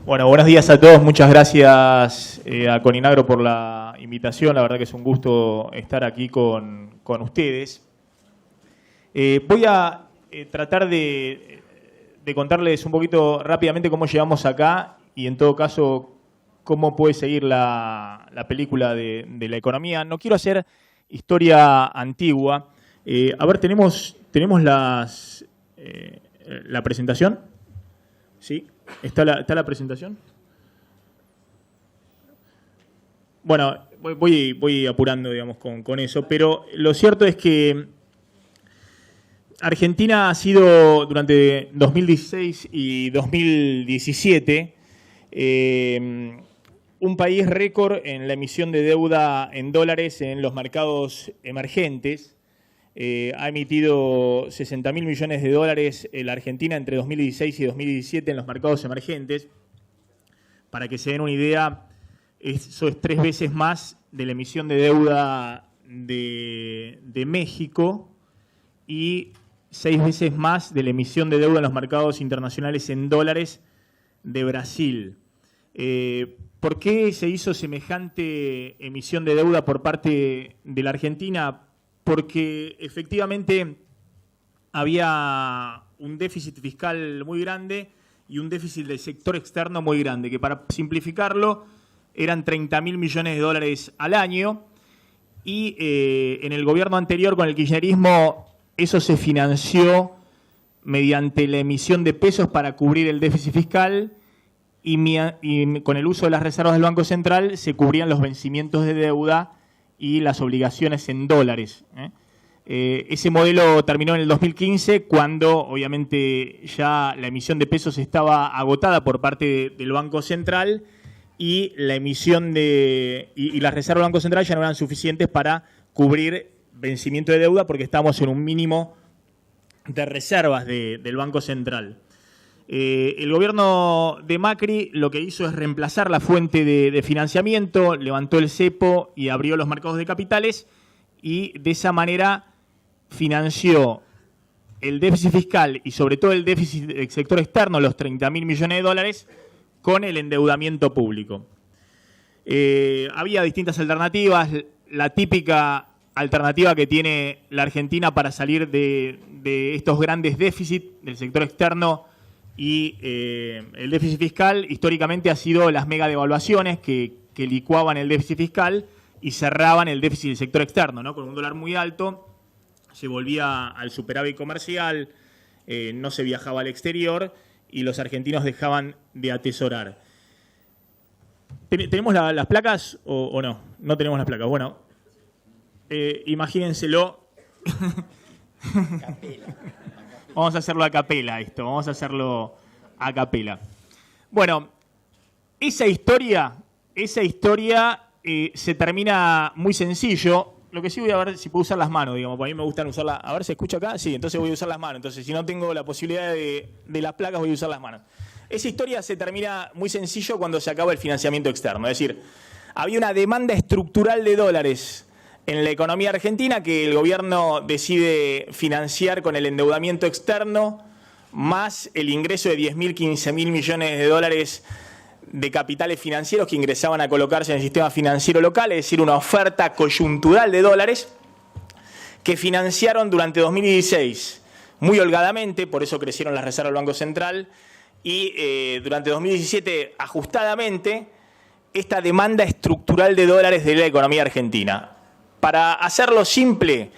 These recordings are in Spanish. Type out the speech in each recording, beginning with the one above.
Bueno, buenos días a todos. Muchas gracias a Coninagro por la invitación. La verdad que es un gusto estar aquí con ustedes. Voy a tratar de contarles un poquito rápidamente cómo llegamos acá y en todo caso cómo puede seguir la película de la economía. No quiero hacer historia antigua. A ver, tenemos la presentación. ¿Sí? ¿Está la presentación? Bueno, voy apurando, digamos, con eso, pero lo cierto es que Argentina ha sido durante 2016 y 2017 un país récord en la emisión de deuda en dólares en los mercados emergentes. Ha emitido 60.000 millones de dólares la Argentina entre 2016 y 2017 en los mercados emergentes. Para que se den una idea, eso es 3 veces más de la emisión de deuda de México y 6 veces más de la emisión de deuda en los mercados internacionales en dólares de Brasil. ¿Por qué se hizo semejante emisión de deuda por parte de la Argentina? Porque efectivamente había un déficit fiscal muy grande y un déficit del sector externo muy grande, que para simplificarlo eran 30.000 millones de dólares al año y en el gobierno anterior con el kirchnerismo eso se financió mediante la emisión de pesos para cubrir el déficit fiscal y con el uso de las reservas del Banco Central se cubrían los vencimientos de deuda y las obligaciones en dólares. Ese modelo terminó en el 2015 cuando obviamente ya la emisión de pesos estaba agotada por parte del Banco Central y la emisión y las reservas del Banco Central ya no eran suficientes para cubrir vencimiento de deuda porque estábamos en un mínimo de reservas del Banco Central. El gobierno de Macri lo que hizo es reemplazar la fuente de financiamiento, levantó el cepo y abrió los mercados de capitales y de esa manera financió el déficit fiscal y sobre todo el déficit del sector externo, los 30.000 millones de dólares, con el endeudamiento público. Había distintas alternativas. La típica alternativa que tiene la Argentina para salir de estos grandes déficits del sector externo y el déficit fiscal históricamente ha sido las mega devaluaciones que licuaban el déficit fiscal y cerraban el déficit del sector externo, ¿no? Con un dólar muy alto se volvía al superávit comercial, no se viajaba al exterior y los argentinos dejaban de atesorar. ¿Tenemos las placas o no? No tenemos las placas. Bueno, imagínenselo. Vamos a hacerlo a capela esto, vamos a hacerlo a capela. Bueno, esa historia se termina muy sencillo. Lo que sí voy a ver si puedo usar las manos, digamos, porque a mí me gustan usarlas. A ver, ¿se escucha acá? Sí, entonces voy a usar las manos. Entonces, si no tengo la posibilidad de las placas, voy a usar las manos. Esa historia se termina muy sencillo cuando se acaba el financiamiento externo. Es decir, había una demanda estructural de dólares en la economía argentina que el gobierno decide financiar con el endeudamiento externo más el ingreso de 10.000, 15.000 millones de dólares de capitales financieros que ingresaban a colocarse en el sistema financiero local, es decir, una oferta coyuntural de dólares que financiaron durante 2016 muy holgadamente, por eso crecieron las reservas del Banco Central, y durante 2017 ajustadamente esta demanda estructural de dólares de la economía argentina. Para hacerlo simple,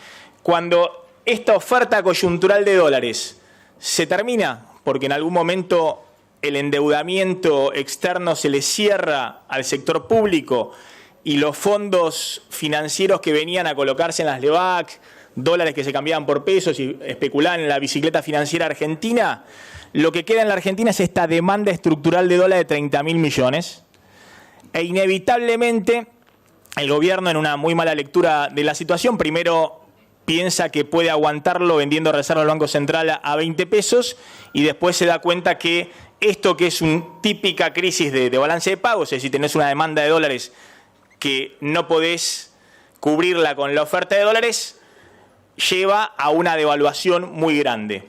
cuando esta oferta coyuntural de dólares se termina, porque en algún momento el endeudamiento externo se le cierra al sector público y los fondos financieros que venían a colocarse en las LEVAC, dólares que se cambiaban por pesos y especulaban en la bicicleta financiera argentina, lo que queda en la Argentina es esta demanda estructural de dólares de 30.000 millones. E inevitablemente el gobierno, en una muy mala lectura de la situación, primero piensa que puede aguantarlo vendiendo reservas del Banco Central a 20 pesos y después se da cuenta que esto, que es una típica crisis de balance de pagos, es decir, tenés una demanda de dólares que no podés cubrirla con la oferta de dólares, lleva a una devaluación muy grande.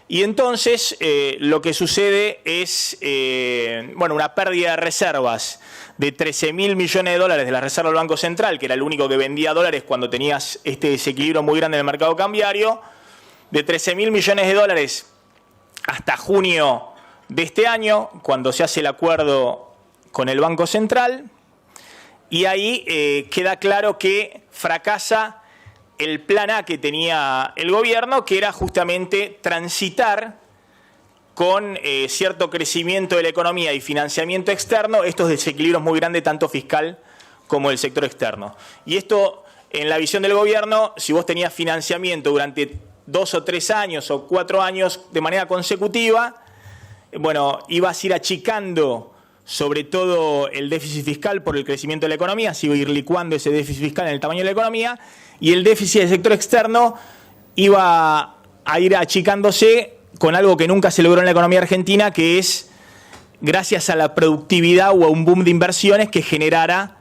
Y entonces lo que sucede es una pérdida de reservas de 13.000 millones de dólares de la reserva del Banco Central, que era el único que vendía dólares cuando tenías este desequilibrio muy grande en el mercado cambiario, de 13.000 millones de dólares hasta junio de este año, cuando se hace el acuerdo con el Banco Central, y ahí queda claro que fracasa el plan A que tenía el gobierno, que era justamente transitar con cierto crecimiento de la economía y financiamiento externo estos desequilibrios muy grandes, tanto fiscal como del sector externo. Y esto, en la visión del gobierno, si vos tenías financiamiento durante 2 o 3 años o 4 años de manera consecutiva, ibas a ir achicando sobre todo el déficit fiscal por el crecimiento de la economía, se iba a ir licuando ese déficit fiscal en el tamaño de la economía, y el déficit del sector externo iba a ir achicándose con algo que nunca se logró en la economía argentina, que es gracias a la productividad o a un boom de inversiones que generara,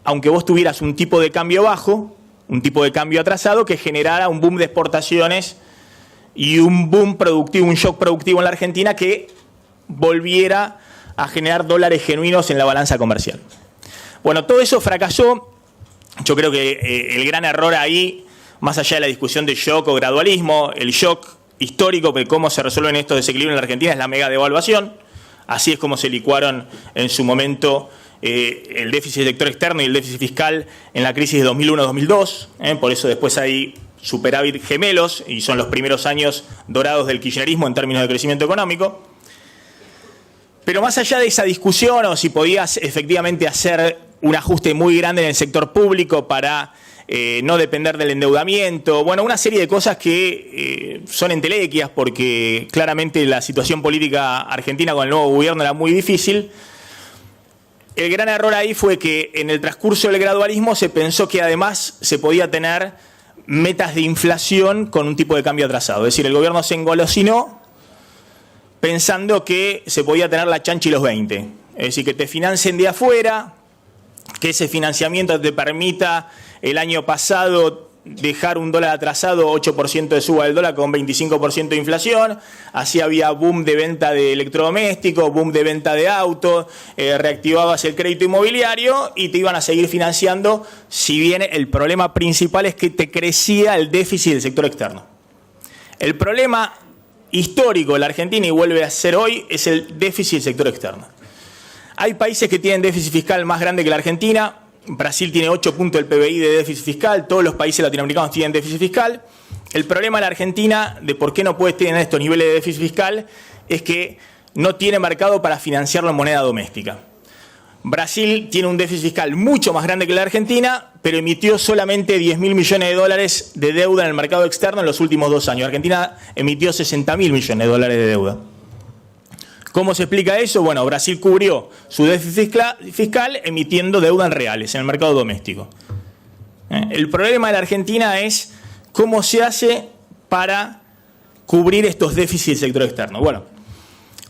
aunque vos tuvieras un tipo de cambio bajo, un tipo de cambio atrasado, que generara un boom de exportaciones y un boom productivo, un shock productivo en la Argentina que volviera a generar dólares genuinos en la balanza comercial. Bueno, todo eso fracasó. Yo creo que el gran error ahí, más allá de la discusión de shock o gradualismo, el shock histórico de cómo se resuelven estos desequilibrios en la Argentina es la mega devaluación. Así es como se licuaron en su momento el déficit del sector externo y el déficit fiscal en la crisis de 2001-2002. Por eso después hay superávit gemelos y son los primeros años dorados del kirchnerismo en términos de crecimiento económico. Pero más allá de esa discusión o si podías efectivamente hacer un ajuste muy grande en el sector público para no depender del endeudamiento, una serie de cosas que son entelequias porque claramente la situación política argentina con el nuevo gobierno era muy difícil. El gran error ahí fue que en el transcurso del gradualismo se pensó que además se podía tener metas de inflación con un tipo de cambio atrasado. Es decir, el gobierno se engolosinó pensando que se podía tener la chancha y los 20. Es decir, que te financien de afuera, que ese financiamiento te permita el año pasado dejar un dólar atrasado, 8% de suba del dólar con 25% de inflación. Así había boom de venta de electrodomésticos, boom de venta de autos, reactivabas el crédito inmobiliario y te iban a seguir financiando, si bien el problema principal es que te crecía el déficit del sector externo. El problema histórico de la Argentina, y vuelve a ser hoy, es el déficit del sector externo. Hay países que tienen déficit fiscal más grande que la Argentina. Brasil tiene 8 puntos del PBI de déficit fiscal, todos los países latinoamericanos tienen déficit fiscal. El problema de la Argentina, de por qué no puede tener estos niveles de déficit fiscal, es que no tiene mercado para financiarlo en moneda doméstica. Brasil tiene un déficit fiscal mucho más grande que la Argentina, pero emitió solamente 10.000 millones de dólares de deuda en el mercado externo en los últimos 2 años. Argentina emitió 60.000 millones de dólares de deuda. ¿Cómo se explica eso? Brasil cubrió su déficit fiscal emitiendo deuda en reales en el mercado doméstico. El problema de la Argentina es cómo se hace para cubrir estos déficits del sector externo.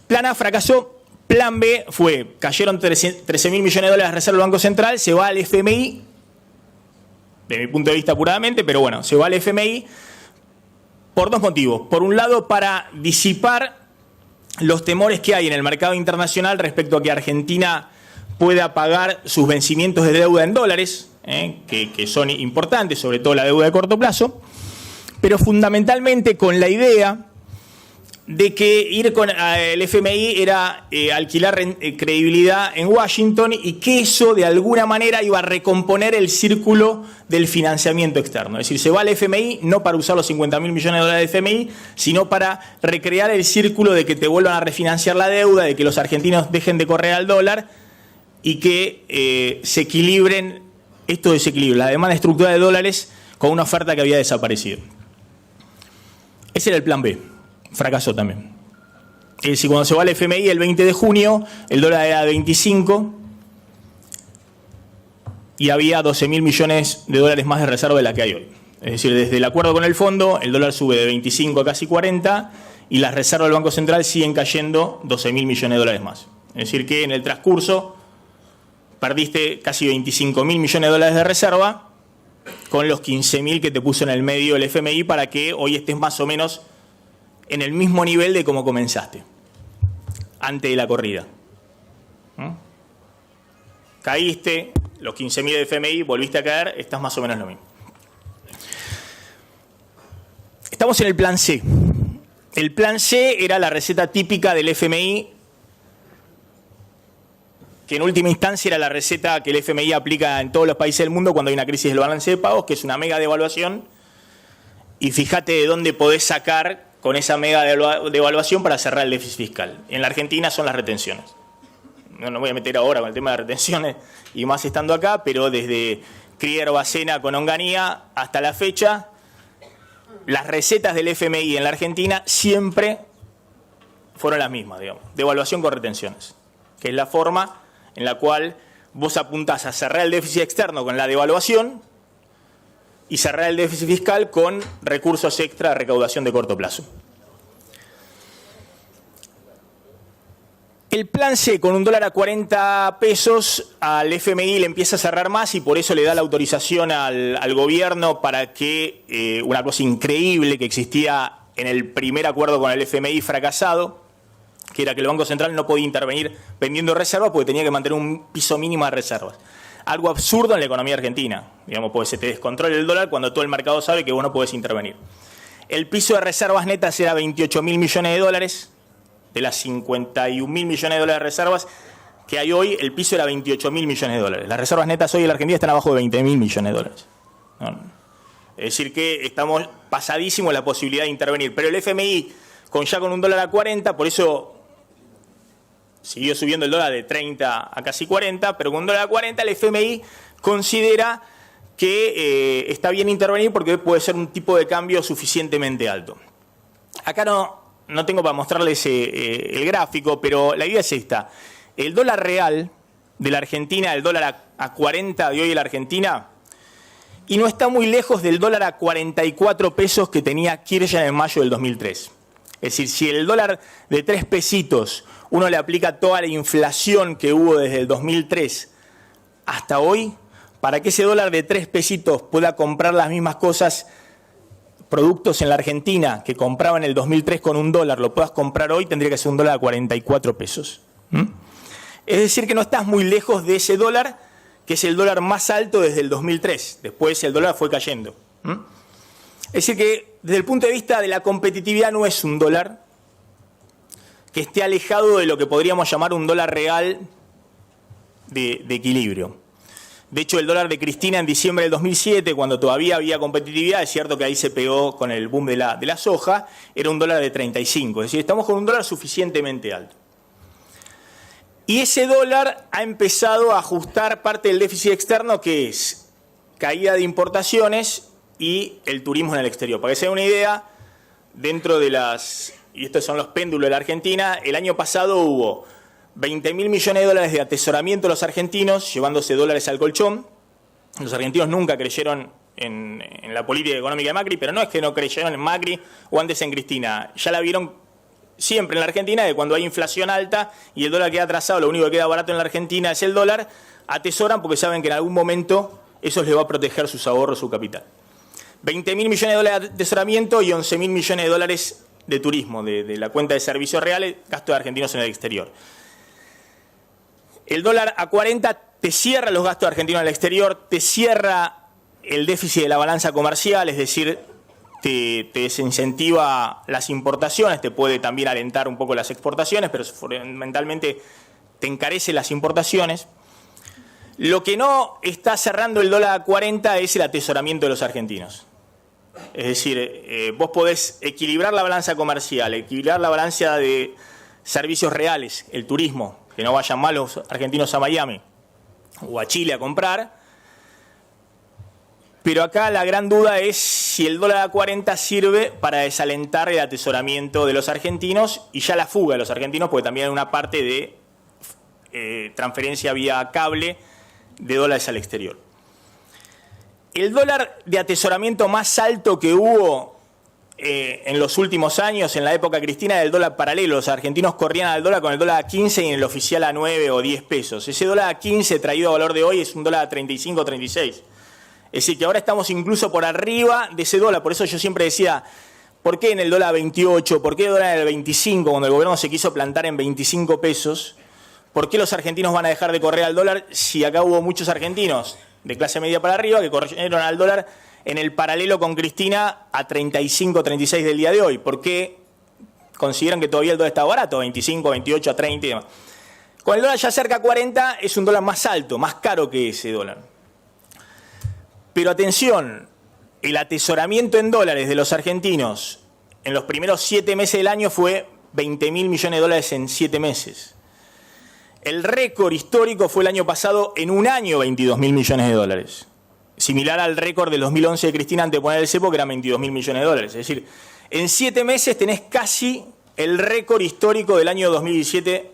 Plan A fracasó. Plan B fue, cayeron 13.000 millones de dólares de reserva del Banco Central, se va al FMI, de mi punto de vista apuradamente, pero se va al FMI por 2 motivos. Por un lado, para disipar los temores que hay en el mercado internacional respecto a que Argentina pueda pagar sus vencimientos de deuda en dólares, que son importantes, sobre todo la deuda de corto plazo, pero fundamentalmente con la idea de que ir con el FMI era alquilar credibilidad en Washington y que eso de alguna manera iba a recomponer el círculo del financiamiento externo. Es decir, se va al FMI no para usar los 50.000 millones de dólares del FMI, sino para recrear el círculo de que te vuelvan a refinanciar la deuda, de que los argentinos dejen de correr al dólar y que se equilibren estos desequilibrios, la demanda estructural de dólares con una oferta que había desaparecido. Ese era el plan B. Fracasó también. Es decir, cuando se va al FMI el 20 de junio, el dólar era de 25 y había 12.000 millones de dólares más de reserva de la que hay hoy. Es decir, desde el acuerdo con el fondo, el dólar sube de 25 a casi 40 y las reservas del Banco Central siguen cayendo 12.000 millones de dólares más. Es decir, que en el transcurso perdiste casi 25.000 millones de dólares de reserva con los 15.000 que te puso en el medio el FMI para que hoy estés más o menos en el mismo nivel de cómo comenzaste, antes de la corrida. Caíste, los 15.000 de FMI, volviste a caer, estás más o menos lo mismo. Estamos en el plan C. El plan C era la receta típica del FMI, que en última instancia era la receta que el FMI aplica en todos los países del mundo cuando hay una crisis del balance de pagos, que es una mega devaluación, y fíjate de dónde podés sacar con esa mega devaluación para cerrar el déficit fiscal. En la Argentina son las retenciones. No voy a meter ahora con el tema de retenciones y más estando acá, pero desde Krier Bacena con Onganía hasta la fecha, las recetas del FMI en la Argentina siempre fueron las mismas, digamos, devaluación con retenciones, que es la forma en la cual vos apuntás a cerrar el déficit externo con la devaluación y cerrar el déficit fiscal con recursos extra de recaudación de corto plazo. El plan C con un dólar a 40 pesos al FMI le empieza a cerrar más y por eso le da la autorización al gobierno para que una cosa increíble que existía en el primer acuerdo con el FMI fracasado, que era que el Banco Central no podía intervenir vendiendo reservas porque tenía que mantener un piso mínimo de reservas. Algo absurdo en la economía argentina, digamos, porque se te descontrola el dólar cuando todo el mercado sabe que vos no podés intervenir. El piso de reservas netas era 28.000 millones de dólares. De las 51.000 millones de dólares de reservas que hay hoy, el piso era 28.000 millones de dólares. Las reservas netas hoy en la Argentina están abajo de 20.000 millones de dólares. Es decir que estamos pasadísimos la posibilidad de intervenir. Pero el FMI, ya con un dólar a 40, por eso siguió subiendo el dólar de 30 a casi 40, pero con un dólar a 40 el FMI considera que está bien intervenir porque puede ser un tipo de cambio suficientemente alto. Acá no tengo para mostrarles el gráfico, pero la idea es esta. El dólar real de la Argentina, el dólar a 40 de hoy de la Argentina, y no está muy lejos del dólar a 44 pesos que tenía Kirchner en mayo del 2003. Es decir, si el dólar de 3 pesitos uno le aplica toda la inflación que hubo desde el 2003 hasta hoy, para que ese dólar de 3 pesitos pueda comprar las mismas cosas, productos en la Argentina que compraba en el 2003 con un dólar, lo puedas comprar hoy, tendría que ser un dólar a 44 pesos. Es decir, que no estás muy lejos de ese dólar, que es el dólar más alto desde el 2003. Después el dólar fue cayendo. Es decir, que desde el punto de vista de la competitividad no es un dólar que esté alejado de lo que podríamos llamar un dólar real de equilibrio. De hecho, el dólar de Cristina en diciembre del 2007, cuando todavía había competitividad, es cierto que ahí se pegó con el boom de la soja, era un dólar de 35. Es decir, estamos con un dólar suficientemente alto. Y ese dólar ha empezado a ajustar parte del déficit externo, que es caída de importaciones y el turismo en el exterior. Para que se den una idea, dentro de y estos son los péndulos de la Argentina, el año pasado hubo 20.000 millones de dólares de atesoramiento de los argentinos, llevándose dólares al colchón. Los argentinos nunca creyeron en la política económica de Macri, pero no es que no creyeron en Macri o antes en Cristina. Ya la vieron siempre en la Argentina, que cuando hay inflación alta y el dólar queda atrasado, lo único que queda barato en la Argentina es el dólar, atesoran porque saben que en algún momento eso les va a proteger sus ahorros, su capital. 20.000 millones de dólares de atesoramiento y 11.000 millones de dólares de turismo, de la cuenta de servicios reales, gasto de argentinos en el exterior. El dólar a 40 te cierra los gastos argentinos en el exterior, te cierra el déficit de la balanza comercial, es decir, te desincentiva las importaciones, te puede también alentar un poco las exportaciones, pero fundamentalmente te encarece las importaciones. Lo que no está cerrando el dólar a 40 es el atesoramiento de los argentinos. Es decir, vos podés equilibrar la balanza comercial, equilibrar la balanza de servicios reales, el turismo, que no vayan mal los argentinos a Miami o a Chile a comprar. Pero acá la gran duda es si el dólar a 40 sirve para desalentar el atesoramiento de los argentinos y ya la fuga de los argentinos, porque también hay una parte de transferencia vía cable de dólares al exterior. El dólar de atesoramiento más alto que hubo en los últimos años, en la época cristina, era el dólar paralelo. Los argentinos corrían al dólar con el dólar a 15 y en el oficial a 9 o 10 pesos. Ese dólar a 15 traído a valor de hoy es un dólar a 35 o 36. Es decir, que ahora estamos incluso por arriba de ese dólar. Por eso yo siempre decía, ¿por qué en el dólar 28? ¿Por qué el dólar en el 25 cuando el gobierno se quiso plantar en 25 pesos? ¿Por qué los argentinos van a dejar de correr al dólar si acá hubo muchos argentinos de clase media para arriba que corrieron al dólar en el paralelo con Cristina a 35, 36 del día de hoy? ¿Por qué consideran que todavía el dólar está barato? 25, 28, a 30 y demás. Con el dólar ya cerca a 40 es un dólar más alto, más caro que ese dólar. Pero atención, el atesoramiento en dólares de los argentinos en los primeros 7 meses del año fue 20.000 millones de dólares en 7 meses. El récord histórico fue el año pasado, en un año, 22.000 millones de dólares. Similar al récord del 2011 de Cristina antes de poner el cepo, que eran 22.000 millones de dólares. Es decir, en 7 meses tenés casi el récord histórico del año 2017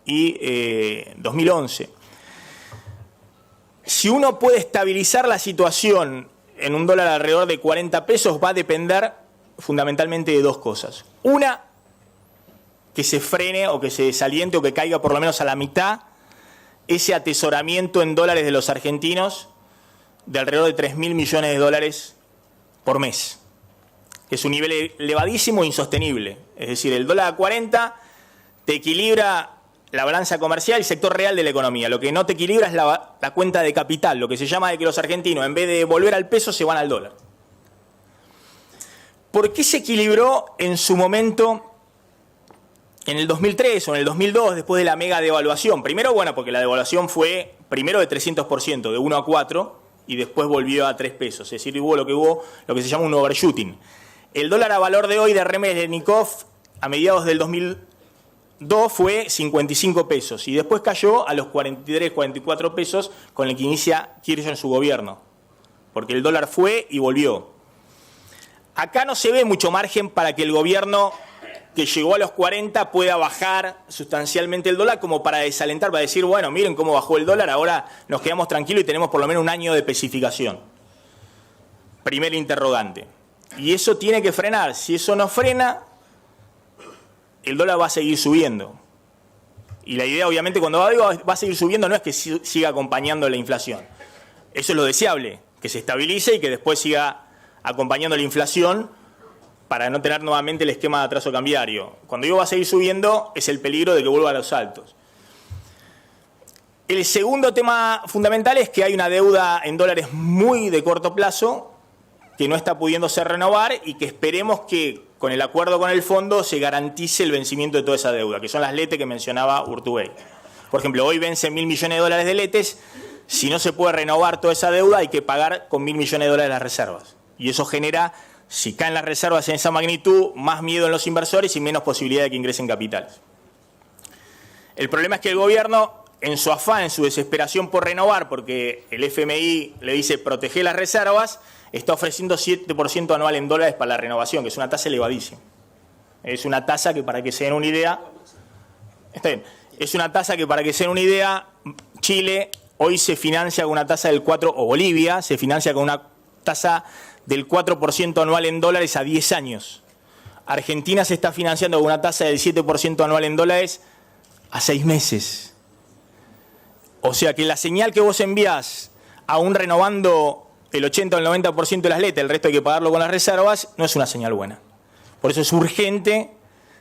y 2011. Si uno puede estabilizar la situación en un dólar alrededor de 40 pesos, va a depender fundamentalmente de dos cosas. Una, que se frene o que se desaliente o que caiga por lo menos a la mitad ese atesoramiento en dólares de los argentinos de alrededor de 3.000 millones de dólares por mes, que es un nivel elevadísimo e insostenible. Es decir, el dólar a 40 te equilibra la balanza comercial y el sector real de la economía. Lo que no te equilibra es la cuenta de capital, lo que se llama de que los argentinos, en vez de volver al peso, se van al dólar. ¿Por qué se equilibró en su momento en el 2003 o en el 2002, después de la mega devaluación? Primero, bueno, porque la devaluación fue primero de 300%, de 1 a 4, y después volvió a 3 pesos. Es decir, hubo lo que se llama un overshooting. El dólar a valor de hoy de Remenikov a mediados del 2002 fue 55 pesos y después cayó a los 43, 44 pesos con el que inicia Kirchner en su gobierno, porque el dólar fue y volvió. Acá no se ve mucho margen para que el gobierno que llegó a los 40 pueda bajar sustancialmente el dólar como para desalentar, para decir, bueno, miren cómo bajó el dólar, ahora nos quedamos tranquilos y tenemos por lo menos un año de especificación. Primer interrogante. Y eso tiene que frenar. Si eso no frena, el dólar va a seguir subiendo. Y la idea, obviamente, cuando va a seguir subiendo, no es que siga acompañando la inflación. Eso es lo deseable, que se estabilice y que después siga acompañando la inflación para no tener nuevamente el esquema de atraso cambiario. Cuando digo va a seguir subiendo, es el peligro de que vuelva a los altos. El segundo tema fundamental es que hay una deuda en dólares muy de corto plazo que no está pudiéndose renovar y que esperemos que con el acuerdo con el fondo se garantice el vencimiento de toda esa deuda, que son las LETE que mencionaba Urtubey. Por ejemplo, hoy vencen 1.000 millones de dólares de LETES. Si no se puede renovar toda esa deuda, hay que pagar con 1.000 millones de dólares las reservas. Y eso genera, si caen las reservas en esa magnitud, más miedo en los inversores y menos posibilidad de que ingresen capitales. El problema es que el gobierno, en su afán, en su desesperación por renovar, porque el FMI le dice proteger las reservas, está ofreciendo 7% anual en dólares para la renovación, que es una tasa elevadísima. Es una tasa que, para que se den una idea, está bien, es una tasa que, para que se den una idea, Chile hoy se financia con una tasa del 4%, o Bolivia se financia con una tasa del 4% anual en dólares a 10 años. Argentina se está financiando con una tasa del 7% anual en dólares a 6 meses. O sea que la señal que vos envías, aún renovando el 80 o el 90% de las LETES, el resto hay que pagarlo con las reservas, no es una señal buena. Por eso es urgente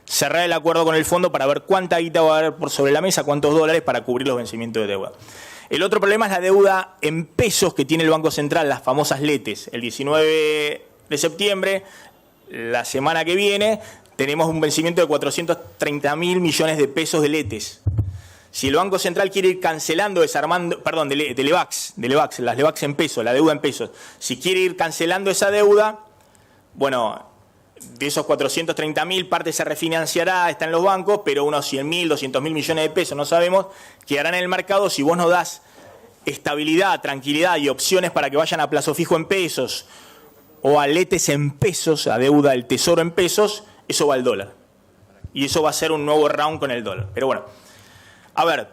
cerrar el acuerdo con el fondo para ver cuánta guita va a haber por sobre la mesa, cuántos dólares para cubrir los vencimientos de deuda. El otro problema es la deuda en pesos que tiene el Banco Central, las famosas LETES. El 19 de septiembre, la semana que viene, tenemos un vencimiento de 430.000 millones de pesos de LETES. Si el Banco Central quiere ir cancelando, desarmando, perdón, de Levax, las Levax en pesos, la deuda en pesos, si quiere ir cancelando esa deuda, bueno, de esos 430.000, parte se refinanciará, está en los bancos, pero unos 100.000, 200.000 millones de pesos, no sabemos, quedarán en el mercado. Si vos no das estabilidad, tranquilidad y opciones para que vayan a plazo fijo en pesos o a LETES en pesos, a deuda del tesoro en pesos, eso va al dólar. Y eso va a ser un nuevo round con el dólar. Pero bueno, a ver,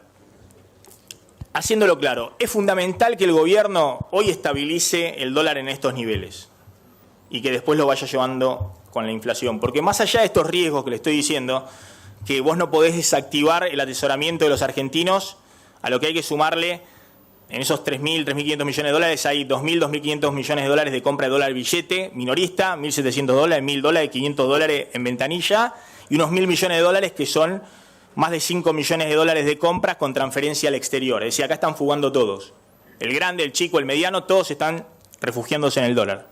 haciéndolo claro, es fundamental que el gobierno hoy estabilice el dólar en estos niveles y que después lo vaya llevando con la inflación. Porque más allá de estos riesgos que le estoy diciendo, que vos no podés desactivar el atesoramiento de los argentinos, a lo que hay que sumarle En esos 3.000, 3.500 millones de dólares hay 2.000, 2.500 millones de dólares de compra de dólar billete minorista, 1.700 dólares, 1.000 dólares, 500 dólares en ventanilla y unos 1.000 millones de dólares que son más de 5 millones de dólares de compras con transferencia al exterior. Es decir, acá están fugando todos. El grande, el chico, el mediano, todos están refugiándose en el dólar.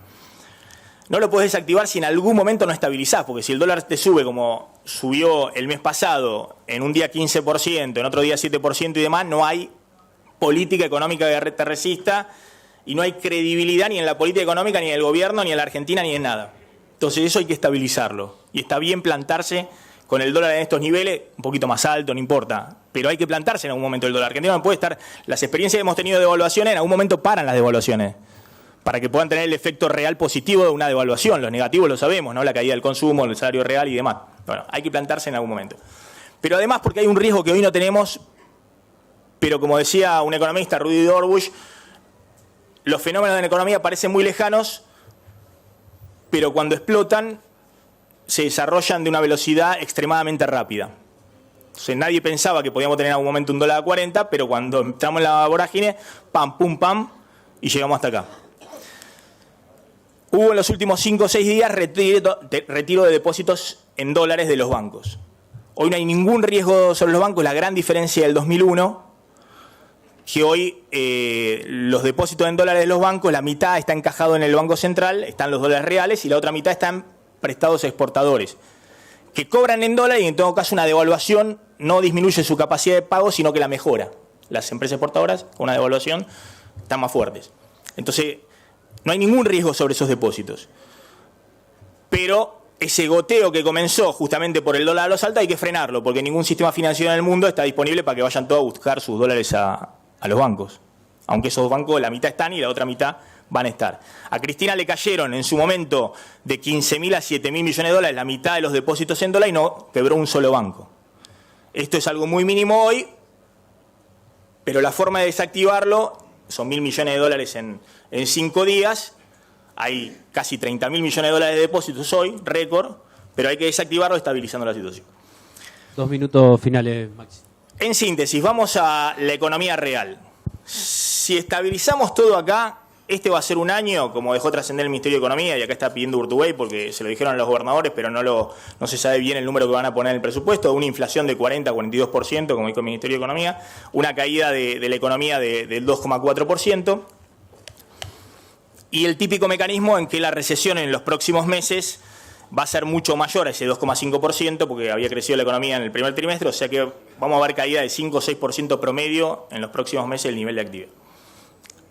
No lo podés desactivar si en algún momento no estabilizás, porque si el dólar te sube como subió el mes pasado, en un día 15%, en otro día 7% y demás, no hay política económica que te resista y no hay credibilidad ni en la política económica, ni en el gobierno, ni en la Argentina, ni en nada. Entonces eso hay que estabilizarlo. Y está bien plantarse con el dólar en estos niveles, un poquito más alto, no importa, pero hay que plantarse en algún momento el dólar. Argentina no puede estar, las experiencias que hemos tenido de devaluaciones, en algún momento paran las devaluaciones, para que puedan tener el efecto real positivo de una devaluación. Los negativos lo sabemos, ¿no? La caída del consumo, el salario real y demás. Bueno, hay que plantarse en algún momento. Pero además porque hay un riesgo que hoy no tenemos, pero como decía un economista, Rudy Dorbush, los fenómenos de la economía parecen muy lejanos, pero cuando explotan se desarrollan de una velocidad extremadamente rápida. Entonces nadie pensaba que podíamos tener en algún momento un dólar a 40, pero cuando entramos en la vorágine, pam, pum, pam, y llegamos hasta acá. Hubo en los últimos 5 o 6 días retiro de depósitos en dólares de los bancos. Hoy no hay ningún riesgo sobre los bancos, la gran diferencia del 2001, que hoy los depósitos en dólares de los bancos, la mitad está encajado en el Banco Central, están los dólares reales, y la otra mitad están prestados a exportadores, que cobran en dólares y en todo caso una devaluación no disminuye su capacidad de pago, sino que la mejora. Las empresas exportadoras con una devaluación están más fuertes. Entonces, no hay ningún riesgo sobre esos depósitos. Pero ese goteo que comenzó justamente por el dólar a los altos hay que frenarlo, porque ningún sistema financiero en el mundo está disponible para que vayan todos a buscar sus dólares a los bancos. Aunque esos bancos, la mitad están y la otra mitad van a estar. A Cristina le cayeron en su momento de 15.000 a 7.000 millones de dólares la mitad de los depósitos en dólar y no quebró un solo banco. Esto es algo muy mínimo hoy, pero la forma de desactivarlo son 1.000 millones de dólares en 5 días. Hay casi 30.000 millones de dólares de depósitos hoy, récord, pero hay que desactivarlo estabilizando la situación. 2 minutos finales, Maxi. En síntesis, vamos a la economía real. Si estabilizamos todo acá, este va a ser un año, como dejó trascender el Ministerio de Economía, y acá está pidiendo Urtubey porque se lo dijeron a los gobernadores, pero no se sabe bien el número que van a poner en el presupuesto, una inflación de 40-42%, como dijo el Ministerio de Economía, una caída de la economía del 2,4%, y el típico mecanismo en que la recesión en los próximos meses va a ser mucho mayor a ese 2,5%, porque había crecido la economía en el primer trimestre, o sea que vamos a ver caída de 5 o 6% promedio en los próximos meses del nivel de actividad,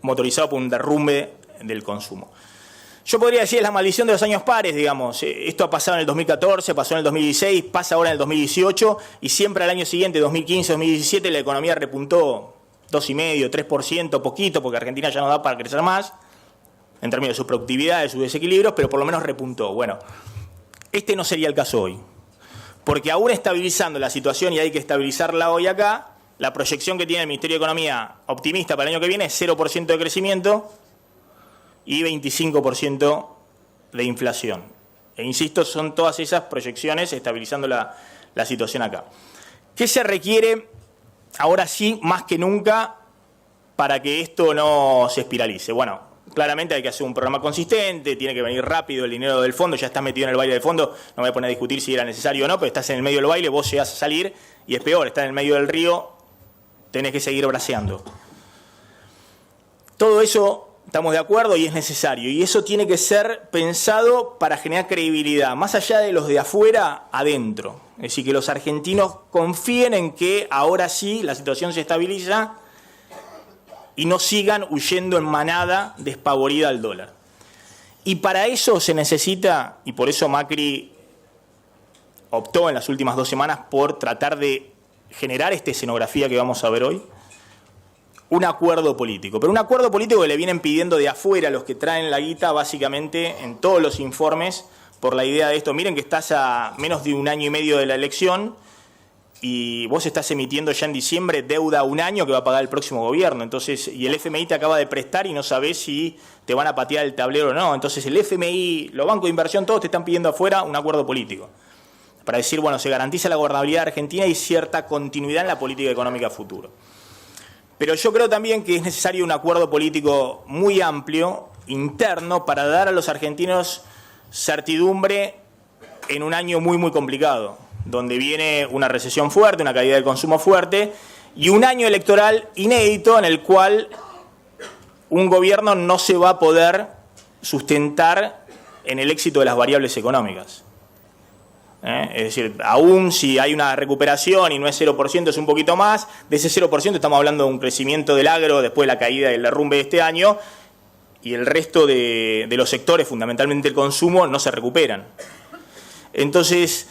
motorizado por un derrumbe del consumo. Yo podría decir es la maldición de los años pares, digamos. Esto ha pasado en el 2014, pasó en el 2016, pasa ahora en el 2018 y siempre al año siguiente, 2015, 2017, la economía repuntó 2,5%, 3%, poquito, porque Argentina ya no da para crecer más, en términos de su productividad, de sus desequilibrios, pero por lo menos repuntó. Bueno, este no sería el caso hoy, porque aún estabilizando la situación, y hay que estabilizarla hoy acá, la proyección que tiene el Ministerio de Economía optimista para el año que viene es 0% de crecimiento y 25% de inflación. E insisto, son todas esas proyecciones estabilizando la situación acá. ¿Qué se requiere ahora sí, más que nunca, para que esto no se espiralice? Bueno, claramente hay que hacer un programa consistente, tiene que venir rápido el dinero del fondo, ya estás metido en el baile del fondo, no me voy a poner a discutir si era necesario o no, pero estás en el medio del baile, vos llegás a salir y es peor, estás en el medio del río, tenés que seguir braceando. Todo eso estamos de acuerdo y es necesario, y eso tiene que ser pensado para generar credibilidad, más allá de los de afuera, adentro. Es decir, que los argentinos confíen en que ahora sí la situación se estabiliza y no sigan huyendo en manada despavorida al dólar. Y para eso se necesita, y por eso Macri optó en las últimas 2 semanas por tratar de generar esta escenografía que vamos a ver hoy, un acuerdo político. Pero un acuerdo político que le vienen pidiendo de afuera los que traen la guita, básicamente en todos los informes, por la idea de esto. Miren que estás a menos de 1 año y medio de la elección y vos estás emitiendo ya en diciembre deuda a 1 año que va a pagar el próximo gobierno. Entonces, y el FMI te acaba de prestar y no sabés si te van a patear el tablero o no. Entonces el FMI, los bancos de inversión, todos te están pidiendo afuera un acuerdo político. Para decir, bueno, se garantiza la gobernabilidad argentina y cierta continuidad en la política económica futuro. Pero yo creo también que es necesario un acuerdo político muy amplio, interno, para dar a los argentinos certidumbre en un año muy, muy complicado, donde viene una recesión fuerte, una caída del consumo fuerte, y un año electoral inédito en el cual un gobierno no se va a poder sustentar en el éxito de las variables económicas. Es decir, aún si hay una recuperación y no es 0%, es un poquito más, de ese 0% estamos hablando de un crecimiento del agro después de la caída del derrumbe de este año, y el resto de los sectores, fundamentalmente el consumo, no se recuperan. Entonces,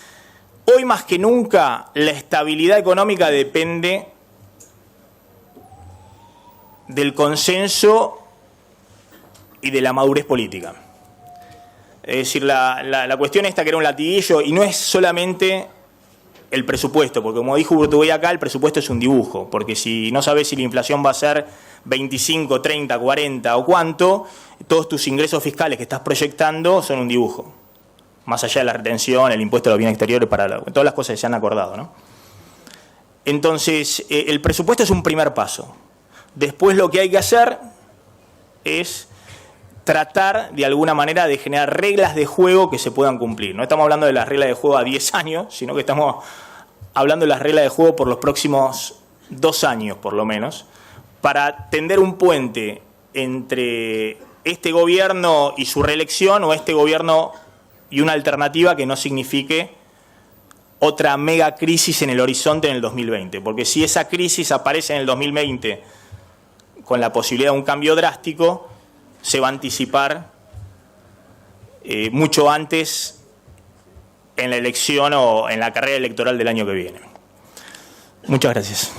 hoy más que nunca, la estabilidad económica depende del consenso y de la madurez política. Es decir, la cuestión esta que era un latiguillo, y no es solamente el presupuesto, porque como dijo Urtubey acá, el presupuesto es un dibujo, porque si no sabes si la inflación va a ser 25, 30, 40 o cuánto, todos tus ingresos fiscales que estás proyectando son un dibujo, más allá de la retención, el impuesto a los bienes exteriores, todas las cosas que se han acordado, ¿no? Entonces, el presupuesto es un primer paso. Después lo que hay que hacer es tratar de alguna manera de generar reglas de juego que se puedan cumplir. No estamos hablando de las reglas de juego a 10 años, sino que estamos hablando de las reglas de juego por los próximos 2 años, por lo menos, para tender un puente entre este gobierno y su reelección, o este gobierno y una alternativa que no signifique otra mega crisis en el horizonte en el 2020. Porque si esa crisis aparece en el 2020 con la posibilidad de un cambio drástico, se va a anticipar mucho antes en la elección o en la carrera electoral del año que viene. Muchas gracias.